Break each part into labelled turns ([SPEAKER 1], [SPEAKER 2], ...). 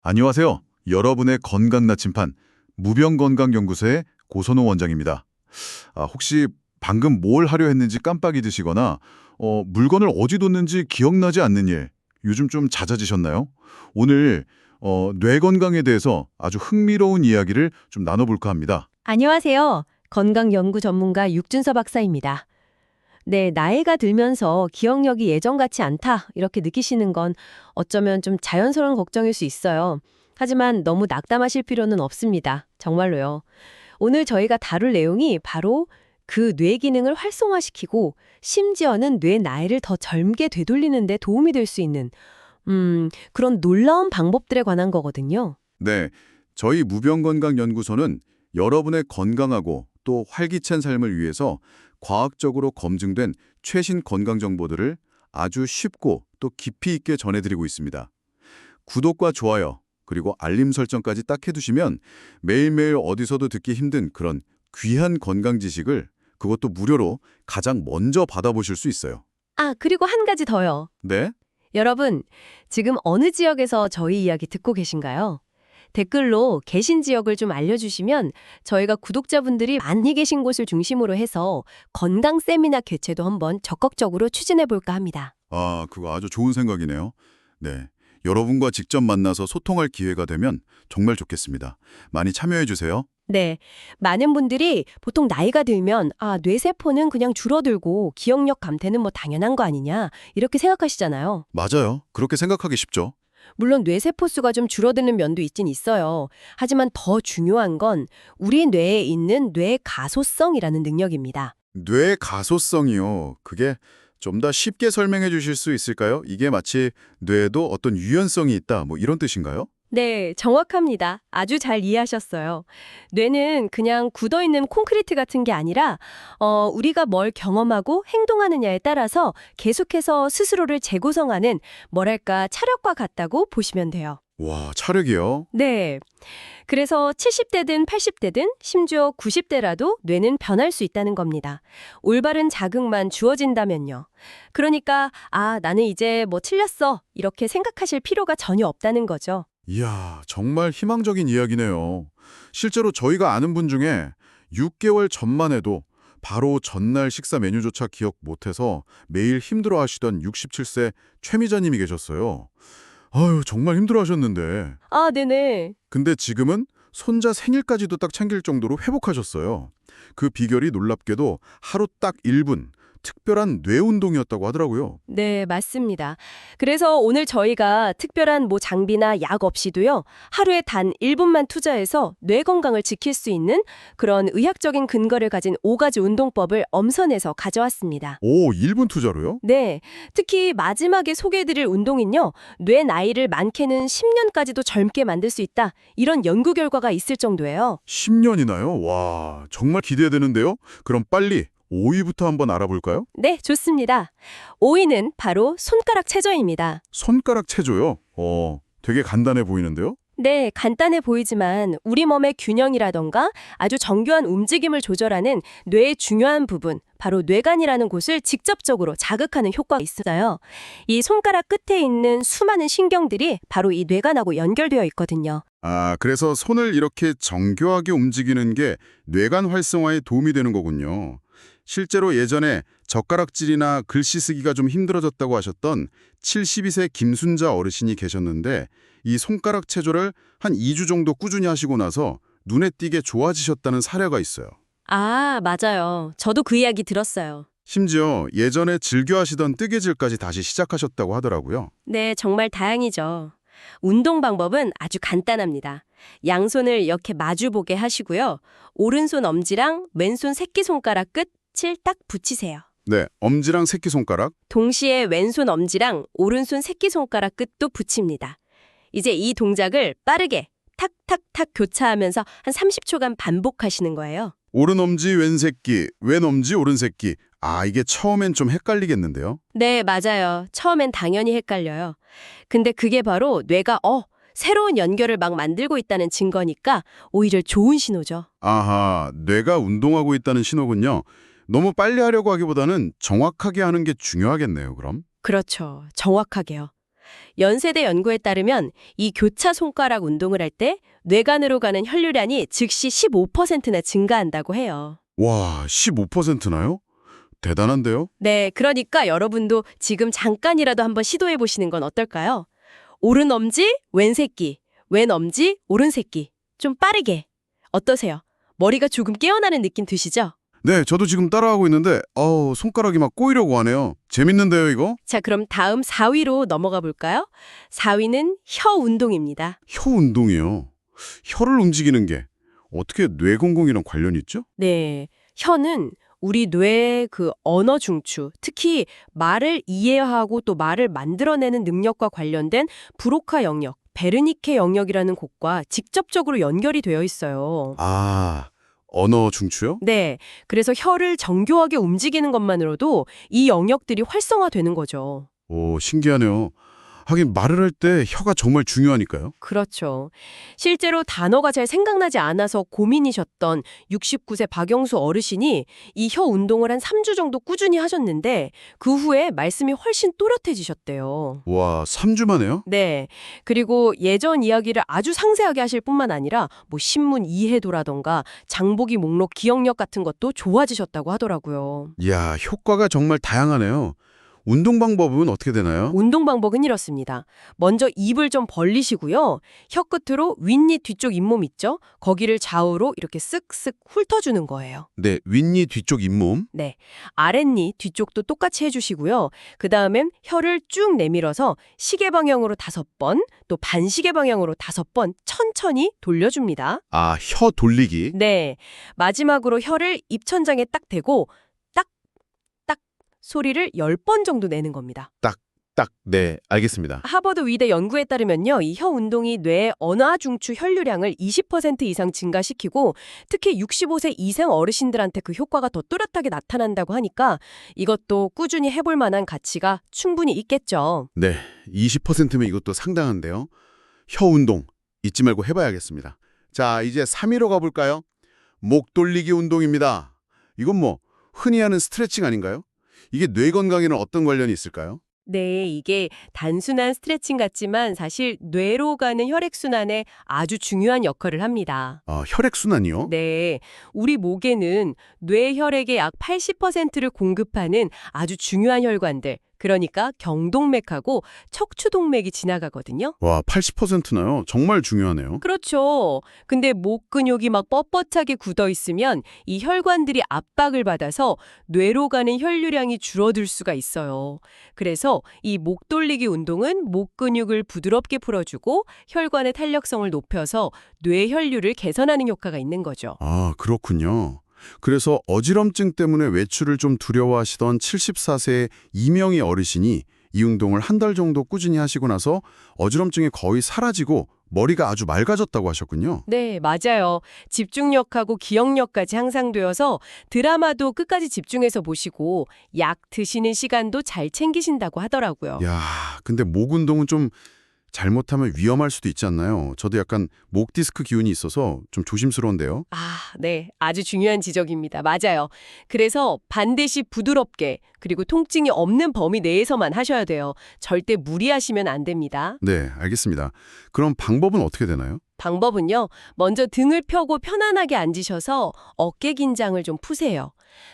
[SPEAKER 1] 안녕하세요. 여러분의 건강 나침판 무병건강연구소의 고선호 원장입니다. 혹시 방금 뭘 하려 했는지 깜빡 잊으시거나 물건을 어디 뒀는지 기억나지 않는 일 요즘 좀 잦아지셨나요? 오늘 뇌 건강에 대해서 아주 흥미로운 이야기를 좀 나눠볼까 합니다.
[SPEAKER 2] 안녕하세요. 건강연구 전문가 육준서 박사입니다. 네, 나이가 들면서 기억력이 예전 같지 않다, 이렇게 느끼시는 건 어쩌면 좀 자연스러운 걱정일 수 있어요. 하지만 너무 낙담하실 필요는 없습니다. 정말로요. 오늘 저희가 다룰 내용이 바로 그 뇌 기능을 활성화시키고 심지어는 뇌 나이를 더 젊게 되돌리는 데 도움이 될 수 있는 그런 놀라운 방법들에 관한 거거든요.
[SPEAKER 1] 네, 저희 무병건강연구소는 여러분의 건강하고 또 활기찬 삶을 위해서 과학적으로 검증된 최신 건강 정보들을 아주 쉽고 또 깊이 있게 전해드리고 있습니다. 구독과 좋아요, 그리고 알림 설정까지 딱 해두시면 매일매일 어디서도 듣기 힘든 그런 귀한 건강 지식을 그것도 무료로 가장 먼저 받아보실 수 있어요.
[SPEAKER 2] 아, 그리고 한 가지 더요.
[SPEAKER 1] 네?
[SPEAKER 2] 여러분, 지금 어느 지역에서 저희 이야기 듣고 계신가요? 댓글로 계신 지역을 좀 알려주시면 저희가 구독자분들이 많이 계신 곳을 중심으로 해서 건강 세미나 개최도 한번 적극적으로 추진해 볼까 합니다.
[SPEAKER 1] 그거 아주 좋은 생각이네요. 네. 여러분과 직접 만나서 소통할 기회가 되면 정말 좋겠습니다. 많이 참여해 주세요.
[SPEAKER 2] 네, 많은 분들이 보통 나이가 들면 뇌세포는 그냥 줄어들고 기억력 감퇴는 뭐 당연한 거 아니냐 이렇게 생각하시잖아요.
[SPEAKER 1] 맞아요. 그렇게 생각하기 쉽죠.
[SPEAKER 2] 물론 뇌세포 수가 좀 줄어드는 면도 있긴 있어요. 하지만 더 중요한 건 우리 뇌에 있는 뇌 가소성이라는 능력입니다.
[SPEAKER 1] 뇌 가소성이요. 그게 좀 더 쉽게 설명해 주실 수 있을까요? 이게 마치 뇌에도 어떤 유연성이 있다, 뭐 이런 뜻인가요?
[SPEAKER 2] 네, 정확합니다. 아주 잘 이해하셨어요. 뇌는 그냥 굳어있는 콘크리트 같은 게 아니라 우리가 뭘 경험하고 행동하느냐에 따라서 계속해서 스스로를 재구성하는 뭐랄까 차력과 같다고 보시면 돼요.
[SPEAKER 1] 와, 차력이요?
[SPEAKER 2] 네. 그래서 70대든 80대든 심지어 90대라도 뇌는 변할 수 있다는 겁니다. 올바른 자극만 주어진다면요. 그러니까 나는 이제 뭐 틀렸어. 이렇게 생각하실 필요가 전혀 없다는 거죠.
[SPEAKER 1] 이야, 정말 희망적인 이야기네요. 실제로 저희가 아는 분 중에 6개월 전만 해도 바로 전날 식사 메뉴조차 기억 못해서 매일 힘들어하시던 67세 최미자님이 계셨어요. 아유, 정말 힘들어하셨는데.
[SPEAKER 2] 아, 네네.
[SPEAKER 1] 근데 지금은 손자 생일까지도 딱 챙길 정도로 회복하셨어요. 그 비결이 놀랍게도 하루 딱 1분, 특별한 뇌 운동이었다고 하더라고요.
[SPEAKER 2] 네, 맞습니다. 그래서 오늘 저희가 특별한 뭐 장비나 약 없이도요, 하루에 단 1분만 투자해서 뇌 건강을 지킬 수 있는 그런 의학적인 근거를 가진 5가지 운동법을 엄선해서 가져왔습니다.
[SPEAKER 1] 오, 1분 투자로요?
[SPEAKER 2] 네, 특히 마지막에 소개해드릴 운동은요, 뇌 나이를 많게는 10년까지도 젊게 만들 수 있다. 이런 연구 결과가 있을 정도예요.
[SPEAKER 1] 10년이나요? 와, 정말 기대되는데요? 그럼 빨리 5위부터 한번 알아볼까요?
[SPEAKER 2] 네, 좋습니다. 5위는 바로 손가락 체조입니다.
[SPEAKER 1] 손가락 체조요? 되게 간단해 보이는데요?
[SPEAKER 2] 네, 간단해 보이지만 우리 몸의 균형이라던가 아주 정교한 움직임을 조절하는 뇌의 중요한 부분, 바로 뇌간이라는 곳을 직접적으로 자극하는 효과가 있어요. 이 손가락 끝에 있는 수많은 신경들이 바로 이 뇌간하고 연결되어 있거든요.
[SPEAKER 1] 그래서 손을 이렇게 정교하게 움직이는 게 뇌간 활성화에 도움이 되는 거군요. 실제로 예전에 젓가락질이나 글씨 쓰기가 좀 힘들어졌다고 하셨던 72세 김순자 어르신이 계셨는데 이 손가락 체조를 한 2주 정도 꾸준히 하시고 나서 눈에 띄게 좋아지셨다는 사례가 있어요.
[SPEAKER 2] 아, 맞아요. 저도 그 이야기 들었어요.
[SPEAKER 1] 심지어 예전에 즐겨 하시던 뜨개질까지 다시 시작하셨다고 하더라고요.
[SPEAKER 2] 네, 정말 다행이죠. 운동 방법은 아주 간단합니다. 양손을 이렇게 마주보게 하시고요. 오른손 엄지랑 왼손 새끼손가락 끝을 딱 붙이세요.
[SPEAKER 1] 네, 엄지랑 새끼손가락.
[SPEAKER 2] 동시에 왼손 엄지랑 오른손 새끼손가락 끝도 붙입니다. 이제 이 동작을 빠르게 탁탁탁 교차하면서 한 30초간 반복하시는 거예요.
[SPEAKER 1] 오른 엄지, 왼 새끼, 왼 엄지, 오른 새끼. 이게 처음엔 좀 헷갈리겠는데요?
[SPEAKER 2] 네, 맞아요. 처음엔 당연히 헷갈려요. 근데 그게 바로 뇌가 새로운 연결을 막 만들고 있다는 증거니까 오히려 좋은 신호죠.
[SPEAKER 1] 아하, 뇌가 운동하고 있다는 신호군요. 너무 빨리 하려고 하기보다는 정확하게 하는 게 중요하겠네요, 그럼.
[SPEAKER 2] 그렇죠. 정확하게요. 연세대 연구에 따르면 이 교차 손가락 운동을 할 때 뇌간으로 가는 혈류량이 즉시 15%나 증가한다고 해요.
[SPEAKER 1] 와, 15%나요? 대단한데요?
[SPEAKER 2] 네, 그러니까 여러분도 지금 잠깐이라도 한번 시도해 보시는 건 어떨까요? 오른 엄지, 왼 새끼, 왼 엄지, 오른 새끼. 좀 빠르게. 어떠세요? 머리가 조금 깨어나는 느낌 드시죠?
[SPEAKER 1] 네, 저도 지금 따라하고 있는데 손가락이 막 꼬이려고 하네요. 재밌는데요, 이거?
[SPEAKER 2] 자, 그럼 다음 4위로 넘어가 볼까요? 4위는 혀 운동입니다.
[SPEAKER 1] 혀 운동이요. 혀를 움직이는 게 어떻게 뇌 건강이랑 관련이 있죠?
[SPEAKER 2] 네, 혀는 우리 뇌의 그 언어 중추, 특히 말을 이해하고 또 말을 만들어내는 능력과 관련된 브로카 영역, 베르니케 영역이라는 곳과 직접적으로 연결이 되어 있어요.
[SPEAKER 1] 아, 언어 중추요?
[SPEAKER 2] 네, 그래서 혀를 정교하게 움직이는 것만으로도 이 영역들이 활성화되는 거죠.
[SPEAKER 1] 오, 신기하네요. 하긴 말을 할 때 혀가 정말 중요하니까요.
[SPEAKER 2] 그렇죠. 실제로 단어가 잘 생각나지 않아서 고민이셨던 69세 박영수 어르신이 이 혀 운동을 한 3주 정도 꾸준히 하셨는데 그 후에 말씀이 훨씬 또렷해지셨대요.
[SPEAKER 1] 와, 3주 만에요?
[SPEAKER 2] 네. 그리고 예전 이야기를 아주 상세하게 하실 뿐만 아니라 뭐 신문 이해도라던가 장보기 목록 기억력 같은 것도 좋아지셨다고 하더라고요.
[SPEAKER 1] 이야, 효과가 정말 다양하네요. 운동 방법은 어떻게 되나요?
[SPEAKER 2] 운동 방법은 이렇습니다. 먼저 입을 좀 벌리시고요. 혀 끝으로 윗입 뒤쪽 잇몸 있죠? 거기를 좌우로 이렇게 쓱쓱 훑어주는 거예요.
[SPEAKER 1] 네, 윗니 뒤쪽 잇몸.
[SPEAKER 2] 네. 아랫니 뒤쪽도 똑같이 해주시고요. 그 다음엔 혀를 쭉 내밀어서 시계 방향으로 5번, 또 반시계 방향으로 5번 천천히 돌려줍니다.
[SPEAKER 1] 아, 혀 돌리기.
[SPEAKER 2] 네. 마지막으로 혀를 입천장에 딱 대고 딱, 딱 소리를 10번 정도 내는 겁니다.
[SPEAKER 1] 딱, 네, 알겠습니다.
[SPEAKER 2] 하버드 의대 연구에 따르면요, 이 혀 운동이 뇌의 언어 중추 혈류량을 20% 이상 증가시키고 특히 65세 이상 어르신들한테 그 효과가 더 뚜렷하게 나타난다고 하니까 이것도 꾸준히 해볼 만한 가치가 충분히 있겠죠.
[SPEAKER 1] 네, 20%면 이것도 상당한데요. 혀 운동 잊지 말고 해봐야겠습니다. 자, 이제 3위로 가볼까요? 목 돌리기 운동입니다. 이건 뭐 흔히 하는 스트레칭 아닌가요? 이게 뇌 건강에는 어떤 관련이 있을까요?
[SPEAKER 2] 네, 이게 단순한 스트레칭 같지만 사실 뇌로 가는 혈액순환에 아주 중요한 역할을 합니다.
[SPEAKER 1] 아, 혈액순환이요?
[SPEAKER 2] 네, 우리 목에는 뇌 혈액의 약 80%를 공급하는 아주 중요한 혈관들, 그러니까 경동맥하고 척추동맥이 지나가거든요.
[SPEAKER 1] 와, 80%나요? 정말 중요하네요.
[SPEAKER 2] 그렇죠. 근데 목 근육이 막 뻣뻣하게 굳어 있으면 이 혈관들이 압박을 받아서 뇌로 가는 혈류량이 줄어들 수가 있어요. 그래서 이 목 돌리기 운동은 목 근육을 부드럽게 풀어주고 혈관의 탄력성을 높여서 뇌 혈류를 개선하는 효과가 있는 거죠.
[SPEAKER 1] 아, 그렇군요. 그래서 어지럼증 때문에 외출을 좀 두려워하시던 74세의 이명희 어르신이 이 운동을 한 달 정도 꾸준히 하시고 나서 어지럼증이 거의 사라지고 머리가 아주 맑아졌다고 하셨군요.
[SPEAKER 2] 네, 맞아요. 집중력하고 기억력까지 향상되어서 드라마도 끝까지 집중해서 보시고 약 드시는 시간도 잘 챙기신다고 하더라고요.
[SPEAKER 1] 야, 근데 목 운동은 좀 잘못하면 위험할 수도 있지 않나요? 저도 약간 목 디스크 기운이 있어서 좀 조심스러운데요.
[SPEAKER 2] 아, 네. 아주 중요한 지적입니다. 맞아요. 그래서 반드시 부드럽게 그리고 통증이 없는 범위 내에서만 하셔야 돼요. 절대 무리하시면 안 됩니다.
[SPEAKER 1] 네, 알겠습니다. 그럼 방법은 어떻게 되나요?
[SPEAKER 2] 방법은요. 먼저 등을 펴고 편안하게 앉으셔서 어깨 긴장을 좀 푸세요.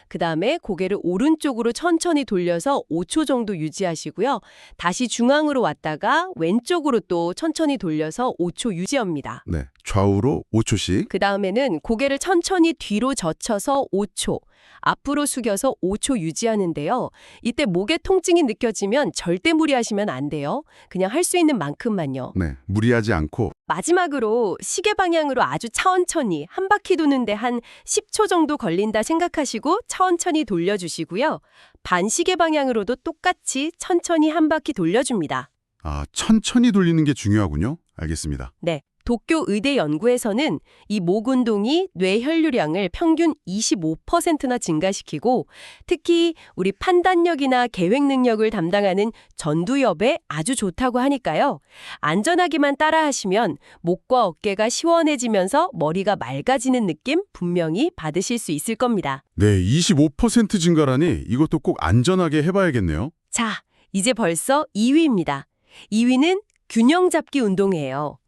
[SPEAKER 2] 그 다음에 고개를 오른쪽으로 천천히 돌려서 5초 정도 유지하시고요. 다시 중앙으로 왔다가 왼쪽으로 또 천천히 돌려서 5초 유지합니다.
[SPEAKER 1] 네, 좌우로 5초씩.
[SPEAKER 2] 그 다음에는 고개를 천천히 뒤로 젖혀서 5초, 앞으로 숙여서 5초 유지하는데요. 이때 목에 통증이 느껴지면 절대 무리하시면 안 돼요. 그냥 할 수 있는 만큼만요.
[SPEAKER 1] 네, 무리하지 않고.
[SPEAKER 2] 마지막으로 시계 방향으로 아주 천천히 한 바퀴 도는데 한 10초 정도 걸린다 생각하시고 천천히 돌려주시고요. 반시계 방향으로도 똑같이 천천히 한 바퀴 돌려줍니다.
[SPEAKER 1] 아, 천천히 돌리는 게 중요하군요. 알겠습니다.
[SPEAKER 2] 네. 도쿄 의대 연구에서는 이 목 운동이 뇌 혈류량을 평균 25%나 증가시키고 특히 우리 판단력이나 계획 능력을 담당하는 전두엽에 아주 좋다고 하니까요. 안전하게만 따라하시면 목과 어깨가 시원해지면서 머리가 맑아지는 느낌 분명히 받으실 수 있을 겁니다.
[SPEAKER 1] 네, 25% 증가라니 이것도 꼭 안전하게 해봐야겠네요.
[SPEAKER 2] 자, 이제 벌써 2위입니다. 2위는 균형 잡기 운동이에요.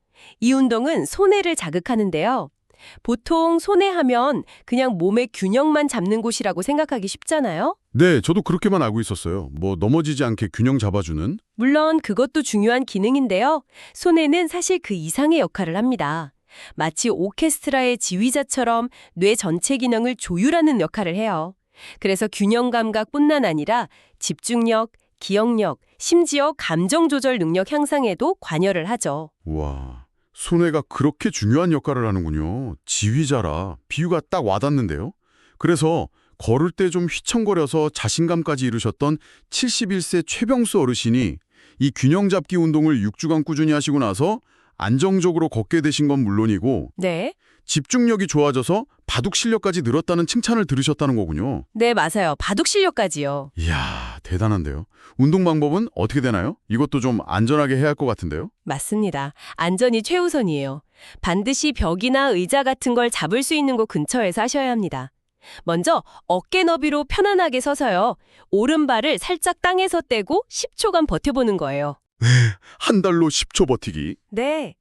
[SPEAKER 2] 이 운동은 손해를 자극하는데요. 보통 손해하면 그냥 몸의 균형만 잡는 곳이라고 생각하기 쉽잖아요.
[SPEAKER 1] 네, 저도 그렇게만 알고 있었어요. 뭐 넘어지지 않게 균형 잡아주는?
[SPEAKER 2] 물론 그것도 중요한 기능인데요. 손해는 사실 그 이상의 역할을 합니다. 마치 오케스트라의 지휘자처럼 뇌 전체 기능을 조율하는 역할을 해요. 그래서 균형 감각뿐만 아니라 집중력, 기억력, 심지어 감정 조절 능력 향상에도 관여를 하죠.
[SPEAKER 1] 와, 손해가 그렇게 중요한 역할을 하는군요. 지휘자라 비유가 딱 와닿는데요. 그래서 걸을 때 좀 휘청거려서 자신감까지 잃으셨던 71세 최병수 어르신이 이 균형 잡기 운동을 6주간 꾸준히 하시고 나서 안정적으로 걷게 되신 건 물론이고
[SPEAKER 2] 네.
[SPEAKER 1] 집중력이 좋아져서 바둑 실력까지 늘었다는 칭찬을 들으셨다는 거군요.
[SPEAKER 2] 네, 맞아요. 바둑 실력까지요.
[SPEAKER 1] 이야, 대단한데요. 운동 방법은 어떻게 되나요? 이것도 좀 안전하게 해야 할 것 같은데요.
[SPEAKER 2] 맞습니다. 안전이 최우선이에요. 반드시 벽이나 의자 같은 걸 잡을 수 있는 곳 근처에서 하셔야 합니다. 먼저 어깨 너비로 편안하게 서서요. 오른발을 살짝 땅에서 떼고 10초간 버텨보는 거예요.
[SPEAKER 1] 한 달로 10초 버티기.
[SPEAKER 2] 네.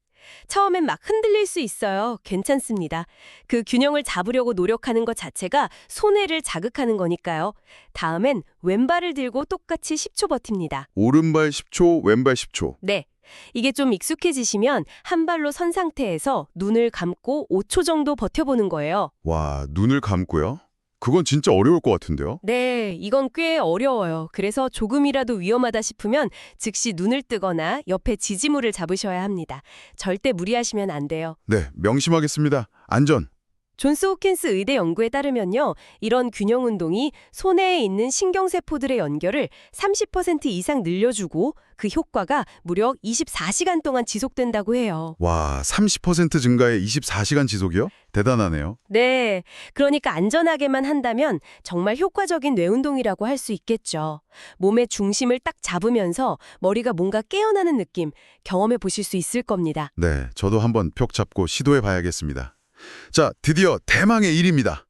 [SPEAKER 2] 처음엔 막 흔들릴 수 있어요. 괜찮습니다. 그 균형을 잡으려고 노력하는 것 자체가 손해를 자극하는 거니까요. 다음엔 왼발을 들고 똑같이 10초 버팁니다.
[SPEAKER 1] 오른발 10초, 왼발 10초.
[SPEAKER 2] 네. 이게 좀 익숙해지시면 한 발로 선 상태에서 눈을 감고 5초 정도 버텨보는 거예요.
[SPEAKER 1] 와, 눈을 감고요? 그건 진짜 어려울 것 같은데요.
[SPEAKER 2] 네, 이건 꽤 어려워요. 그래서 조금이라도 위험하다 싶으면 즉시 눈을 뜨거나 옆에 지지물을 잡으셔야 합니다. 절대 무리하시면 안 돼요.
[SPEAKER 1] 네, 명심하겠습니다. 안전.
[SPEAKER 2] 존스 호킨스 의대 연구에 따르면요. 이런 균형 운동이 손해에 있는 신경세포들의 연결을 30% 이상 늘려주고 그 효과가 무려 24시간 동안 지속된다고 해요.
[SPEAKER 1] 와, 30% 증가에 24시간 지속이요? 대단하네요.
[SPEAKER 2] 네, 그러니까 안전하게만 한다면 정말 효과적인 뇌운동이라고 할 수 있겠죠. 몸의 중심을 딱 잡으면서 머리가 뭔가 깨어나는 느낌 경험해 보실 수 있을 겁니다.
[SPEAKER 1] 네, 저도 한번 벽 잡고 시도해 봐야겠습니다. 자, 드디어 대망의 일입니다.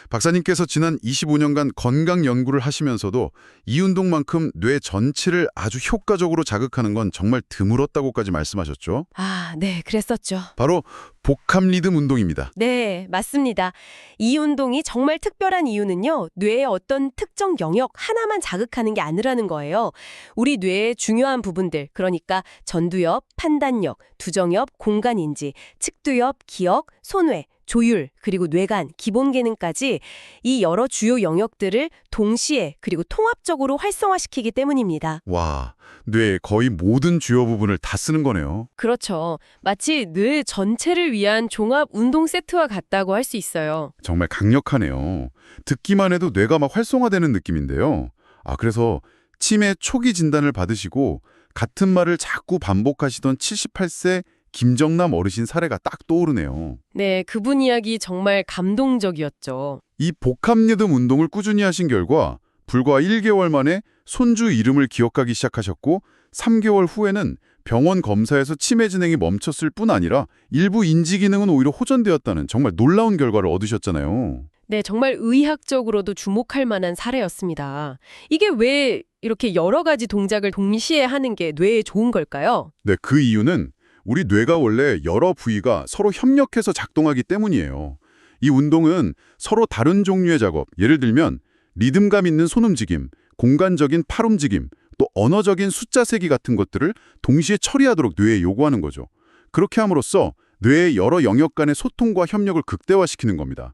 [SPEAKER 1] 박사님께서 지난 25년간 건강 연구를 하시면서도 이 운동만큼 뇌 전체를 아주 효과적으로 자극하는 건 정말 드물었다고까지 말씀하셨죠.
[SPEAKER 2] 아, 네, 그랬었죠.
[SPEAKER 1] 바로 복합 리듬 운동입니다.
[SPEAKER 2] 네, 맞습니다. 이 운동이 정말 특별한 이유는요, 뇌의 어떤 특정 영역 하나만 자극하는 게 아니라는 거예요. 우리 뇌의 중요한 부분들, 그러니까 전두엽, 판단력, 두정엽, 공간인지, 측두엽, 기억, 손외, 조율, 그리고 뇌간, 기본 기능까지 이 여러 주요 영역들을 동시에 그리고 통합적으로 활성화시키기 때문입니다.
[SPEAKER 1] 와, 뇌의 거의 모든 주요 부분을 다 쓰는 거네요.
[SPEAKER 2] 그렇죠. 마치 뇌 전체를 위한 종합 운동 세트와 같다고 할 수 있어요.
[SPEAKER 1] 정말 강력하네요. 듣기만 해도 뇌가 막 활성화되는 느낌인데요. 아, 그래서 치매 초기 진단을 받으시고 같은 말을 자꾸 반복하시던 78세 김정남 어르신 사례가 딱 떠오르네요.
[SPEAKER 2] 네, 그분 이야기 정말 감동적이었죠.
[SPEAKER 1] 이 복합 리듬 운동을 꾸준히 하신 결과 불과 1개월 만에 손주 이름을 기억하기 시작하셨고 3개월 후에는 병원 검사에서 치매 진행이 멈췄을 뿐 아니라 일부 인지 기능은 오히려 호전되었다는 정말 놀라운 결과를 얻으셨잖아요.
[SPEAKER 2] 네, 정말 의학적으로도 주목할 만한 사례였습니다. 이게 왜 이렇게 여러 가지 동작을 동시에 하는 게 뇌에 좋은 걸까요?
[SPEAKER 1] 네, 그 이유는 우리 뇌가 원래 여러 부위가 서로 협력해서 작동하기 때문이에요. 이 운동은 서로 다른 종류의 작업, 예를 들면 리듬감 있는 손 움직임, 공간적인 팔 움직임, 또 언어적인 숫자 세기 같은 것들을 동시에 처리하도록 뇌에 요구하는 거죠. 그렇게 함으로써 뇌의 여러 영역 간의 소통과 협력을 극대화시키는 겁니다.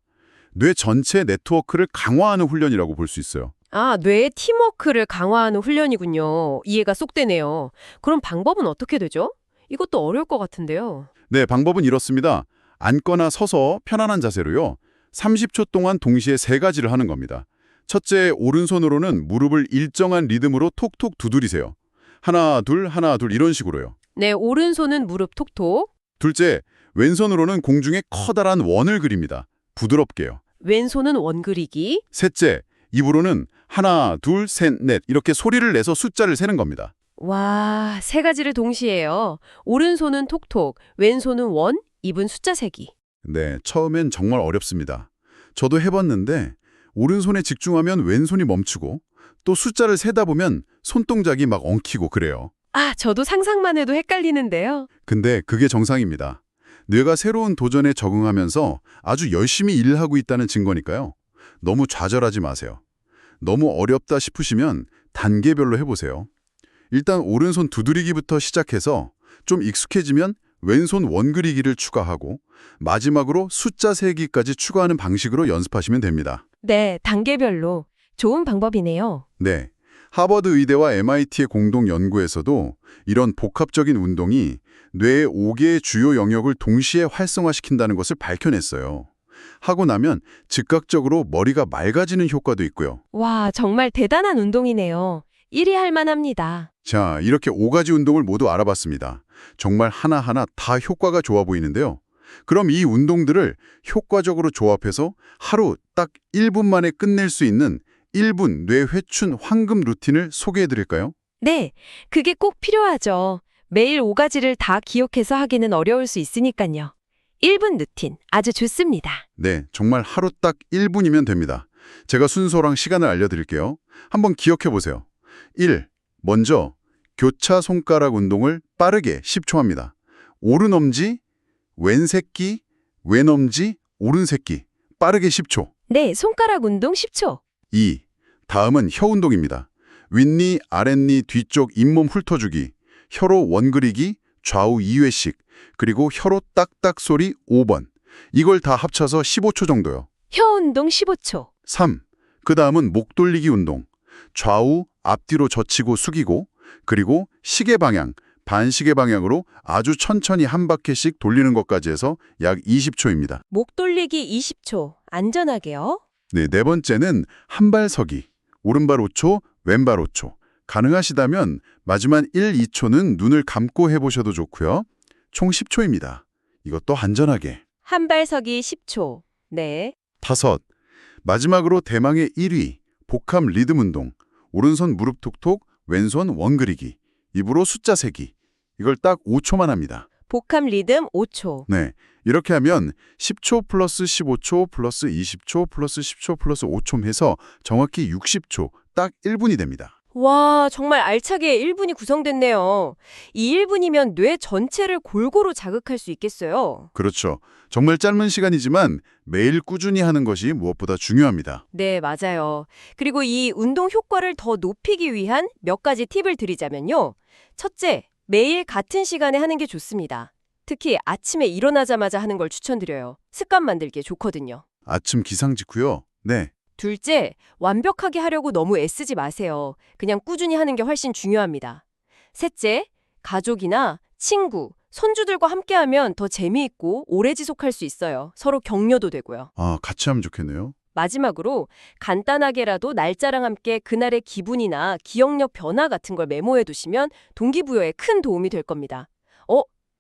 [SPEAKER 1] 뇌 전체 네트워크를 강화하는 훈련이라고 볼 수 있어요.
[SPEAKER 2] 아, 뇌의 팀워크를 강화하는 훈련이군요. 이해가 쏙 되네요. 그럼 방법은 어떻게 되죠? 이것도 어려울 것 같은데요.
[SPEAKER 1] 네, 방법은 이렇습니다. 앉거나 서서 편안한 자세로요. 30초 동안 동시에 3가지를 하는 겁니다. 첫째, 오른손으로는 무릎을 일정한 리듬으로 톡톡 두드리세요. 하나, 둘, 이런 식으로요.
[SPEAKER 2] 네, 오른손은 무릎 톡톡,
[SPEAKER 1] 둘째, 왼손으로는 공중에 커다란 원을 그립니다. 부드럽게요.
[SPEAKER 2] 왼손은 원 그리기.
[SPEAKER 1] 셋째, 입으로는 하나, 둘, 셋, 넷 이렇게 소리를 내서 숫자를 세는 겁니다.
[SPEAKER 2] 와, 3가지를 동시에요. 오른손은 톡톡, 왼손은 원, 입은 숫자 세기.
[SPEAKER 1] 네, 처음엔 정말 어렵습니다. 저도 해봤는데 오른손에 집중하면 왼손이 멈추고 또 숫자를 세다 보면 손동작이 막 엉키고 그래요.
[SPEAKER 2] 아, 저도 상상만 해도 헷갈리는데요.
[SPEAKER 1] 근데 그게 정상입니다. 뇌가 새로운 도전에 적응하면서 아주 열심히 일하고 있다는 증거니까요. 너무 좌절하지 마세요. 너무 어렵다 싶으시면 단계별로 해보세요. 일단 오른손 두드리기부터 시작해서 좀 익숙해지면 왼손 원그리기를 추가하고 마지막으로 숫자 세기까지 추가하는 방식으로 연습하시면 됩니다.
[SPEAKER 2] 네, 단계별로. 좋은 방법이네요.
[SPEAKER 1] 네. 하버드 의대와 MIT의 공동 연구에서도 이런 복합적인 운동이 뇌의 5개의 주요 영역을 동시에 활성화시킨다는 것을 밝혀냈어요. 하고 나면 즉각적으로 머리가 맑아지는 효과도 있고요.
[SPEAKER 2] 와, 정말 대단한 운동이네요. 1위 할 만합니다.
[SPEAKER 1] 자, 이렇게 5가지 운동을 모두 알아봤습니다. 정말 하나하나 다 효과가 좋아 보이는데요. 그럼 이 운동들을 효과적으로 조합해서 하루 딱 1분 만에 끝낼 수 있는 1분 뇌 회춘 황금 루틴을 소개해 드릴까요?
[SPEAKER 2] 네, 그게 꼭 필요하죠. 매일 5가지를 다 기억해서 하기는 어려울 수 있으니까요. 1분 루틴 아주 좋습니다.
[SPEAKER 1] 네, 정말 하루 딱 1분이면 됩니다. 제가 순서랑 시간을 알려드릴게요. 한번 기억해 보세요. 1. 먼저 교차 손가락 운동을 빠르게 10초 합니다. 오른 엄지, 왼 새끼, 왼 엄지, 오른 새끼. 빠르게 10초.
[SPEAKER 2] 네, 손가락 운동 10초.
[SPEAKER 1] 2. 다음은 혀 운동입니다. 윗니, 아랫니, 뒤쪽 잇몸 훑어주기, 혀로 원그리기, 좌우 2회씩, 그리고 혀로 딱딱 소리 5번. 이걸 다 합쳐서 15초 정도요.
[SPEAKER 2] 혀 운동 15초.
[SPEAKER 1] 3. 그 다음은 목 돌리기 운동. 좌우, 앞뒤로 젖히고 숙이고, 그리고 시계 방향, 반시계 방향으로 아주 천천히 한 바퀴씩 돌리는 것까지 해서 약 20초입니다.
[SPEAKER 2] 목 돌리기 20초. 안전하게요.
[SPEAKER 1] 네, 네 번째는 한 발 서기. 오른발 5초, 왼발 5초. 가능하시다면 마지막 1, 2초는 눈을 감고 해보셔도 좋고요. 총 10초입니다. 이것도 안전하게.
[SPEAKER 2] 한 발 서기 10초. 네.
[SPEAKER 1] 5. 마지막으로 대망의 1위, 복합 리듬 운동. 오른손 무릎 톡톡, 왼손 원그리기. 입으로 숫자 세기. 이걸 딱 5초만 합니다.
[SPEAKER 2] 복합 리듬 5초.
[SPEAKER 1] 네, 이렇게 하면 10초 플러스 15초 플러스 20초 플러스 10초 플러스 5초 해서 정확히 60초, 딱 1분이 됩니다.
[SPEAKER 2] 와, 정말 알차게 1분이 구성됐네요. 이 1분이면 뇌 전체를 골고루 자극할 수 있겠어요.
[SPEAKER 1] 그렇죠. 정말 짧은 시간이지만 매일 꾸준히 하는 것이 무엇보다 중요합니다.
[SPEAKER 2] 네, 맞아요. 그리고 이 운동 효과를 더 높이기 위한 몇 가지 팁을 드리자면요. 첫째, 매일 같은 시간에 하는 게 좋습니다. 특히 아침에 일어나자마자 하는 걸 추천드려요. 습관 만들기에 좋거든요.
[SPEAKER 1] 아침 기상 직후요. 네,
[SPEAKER 2] 둘째, 완벽하게 하려고 너무 애쓰지 마세요. 그냥 꾸준히 하는 게 훨씬 중요합니다. 셋째, 가족이나 친구, 손주들과 함께하면 더 재미있고 오래 지속할 수 있어요. 서로 격려도 되고요.
[SPEAKER 1] 같이 하면 좋겠네요.
[SPEAKER 2] 마지막으로 간단하게라도 날짜랑 함께 그날의 기분이나 기억력 변화 같은 걸 메모해 두시면 동기부여에 큰 도움이 될 겁니다.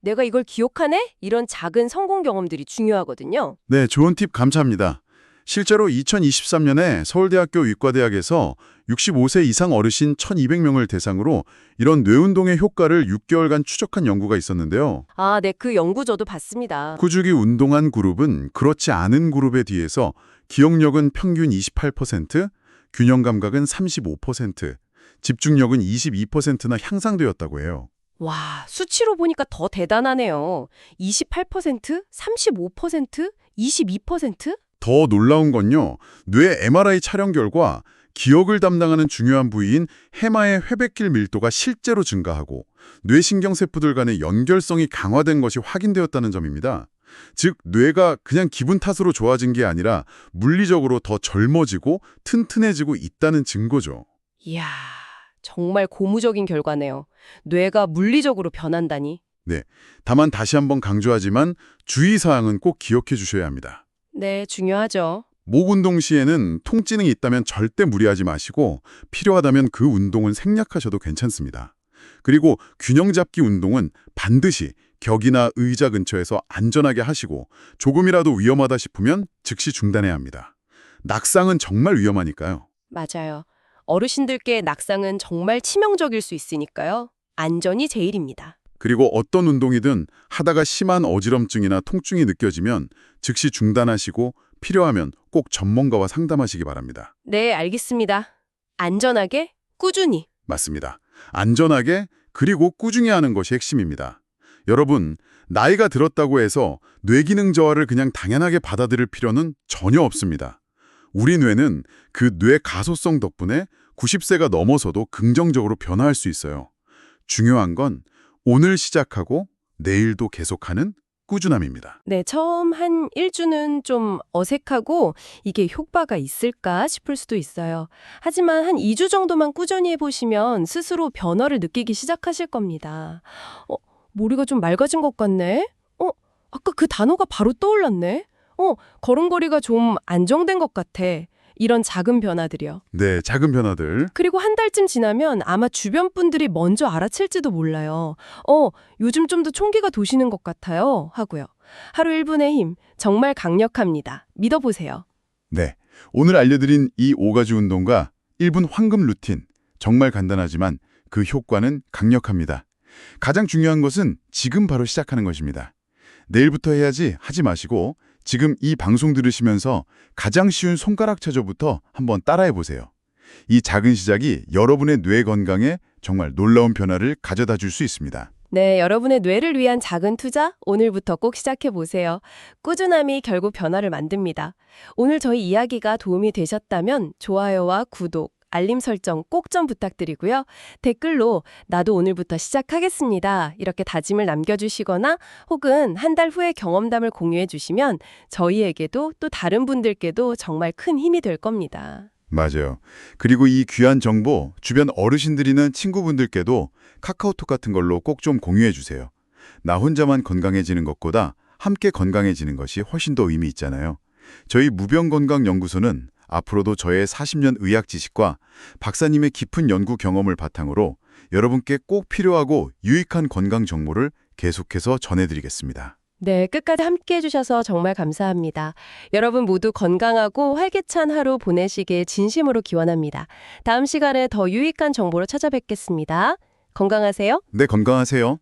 [SPEAKER 2] 내가 이걸 기억하네? 이런 작은 성공 경험들이 중요하거든요.
[SPEAKER 1] 네, 좋은 팁 감사합니다. 실제로 2023년에 서울대학교 의과대학에서 65세 이상 어르신 1,200명을 대상으로 이런 뇌운동의 효과를 6개월간 추적한 연구가 있었는데요.
[SPEAKER 2] 아, 네, 그 연구 저도 봤습니다.
[SPEAKER 1] 꾸준히 운동한 그룹은 그렇지 않은 그룹에 비해서 기억력은 평균 28%, 균형 감각은 35%, 집중력은 22%나 향상되었다고 해요.
[SPEAKER 2] 와, 수치로 보니까 더 대단하네요. 28%, 35%, 22%?
[SPEAKER 1] 더 놀라운 건요, 뇌 MRI 촬영 결과 기억을 담당하는 중요한 부위인 해마의 회백길 밀도가 실제로 증가하고 뇌신경세포들 간의 연결성이 강화된 것이 확인되었다는 점입니다. 즉, 뇌가 그냥 기분 탓으로 좋아진 게 아니라 물리적으로 더 젊어지고 튼튼해지고 있다는 증거죠.
[SPEAKER 2] 이야, 정말 고무적인 결과네요. 뇌가 물리적으로 변한다니.
[SPEAKER 1] 네, 다만 다시 한번 강조하지만 주의사항은 꼭 기억해 주셔야 합니다.
[SPEAKER 2] 네, 중요하죠.
[SPEAKER 1] 목 운동 시에는 통증이 있다면 절대 무리하지 마시고 필요하다면 그 운동은 생략하셔도 괜찮습니다. 그리고 균형 잡기 운동은 반드시 격이나 의자 근처에서 안전하게 하시고 조금이라도 위험하다 싶으면 즉시 중단해야 합니다. 낙상은 정말 위험하니까요.
[SPEAKER 2] 맞아요. 어르신들께 낙상은 정말 치명적일 수 있으니까요. 안전이 제일입니다.
[SPEAKER 1] 그리고 어떤 운동이든 하다가 심한 어지럼증이나 통증이 느껴지면 즉시 중단하시고 필요하면 꼭 전문가와 상담하시기 바랍니다.
[SPEAKER 2] 네, 알겠습니다. 안전하게, 꾸준히.
[SPEAKER 1] 맞습니다. 안전하게, 그리고 꾸준히 하는 것이 핵심입니다. 여러분, 나이가 들었다고 해서 뇌기능 저하를 그냥 당연하게 받아들일 필요는 전혀 없습니다. 우리 뇌는 그 뇌 가소성 덕분에 90세가 넘어서도 긍정적으로 변화할 수 있어요. 중요한 건 오늘 시작하고 내일도 계속하는 꾸준함입니다.
[SPEAKER 2] 네, 처음 한 1주는 좀 어색하고 이게 효과가 있을까 싶을 수도 있어요. 하지만 한 2주 정도만 꾸준히 해보시면 스스로 변화를 느끼기 시작하실 겁니다. 머리가 좀 맑아진 것 같네? 아까 그 단어가 바로 떠올랐네? 걸음걸이가 좀 안정된 것 같아. 이런 작은 변화들이요.
[SPEAKER 1] 네, 작은 변화들.
[SPEAKER 2] 그리고 한 달쯤 지나면 아마 주변 분들이 먼저 알아챌지도 몰라요. 요즘 좀 더 총기가 도시는 것 같아요. 하고요. 하루 1분의 힘, 정말 강력합니다. 믿어보세요.
[SPEAKER 1] 네, 오늘 알려드린 이 5가지 운동과 1분 황금 루틴, 정말 간단하지만 그 효과는 강력합니다. 가장 중요한 것은 지금 바로 시작하는 것입니다. 내일부터 해야지 하지 마시고 지금 이 방송 들으시면서 가장 쉬운 손가락 체조부터 한번 따라해보세요. 이 작은 시작이 여러분의 뇌 건강에 정말 놀라운 변화를 가져다 줄 수 있습니다.
[SPEAKER 2] 네, 여러분의 뇌를 위한 작은 투자 오늘부터 꼭 시작해보세요. 꾸준함이 결국 변화를 만듭니다. 오늘 저희 이야기가 도움이 되셨다면 좋아요와 구독, 알림 설정 꼭 좀 부탁드리고요. 댓글로 나도 오늘부터 시작하겠습니다. 이렇게 다짐을 남겨주시거나 혹은 한 달 후의 경험담을 공유해 주시면 저희에게도 또 다른 분들께도 정말 큰 힘이 될 겁니다.
[SPEAKER 1] 맞아요. 그리고 이 귀한 정보 주변 어르신들이나 친구분들께도 카카오톡 같은 걸로 꼭 좀 공유해 주세요. 나 혼자만 건강해지는 것보다 함께 건강해지는 것이 훨씬 더 의미 있잖아요. 저희 무병건강연구소는 앞으로도 저의 40년 의학 지식과 박사님의 깊은 연구 경험을 바탕으로 여러분께 꼭 필요하고 유익한 건강 정보를 계속해서 전해드리겠습니다.
[SPEAKER 2] 네, 끝까지 함께 해주셔서 정말 감사합니다. 여러분 모두 건강하고 활기찬 하루 보내시길 진심으로 기원합니다. 다음 시간에 더 유익한 정보로 찾아뵙겠습니다. 건강하세요.
[SPEAKER 1] 네, 건강하세요.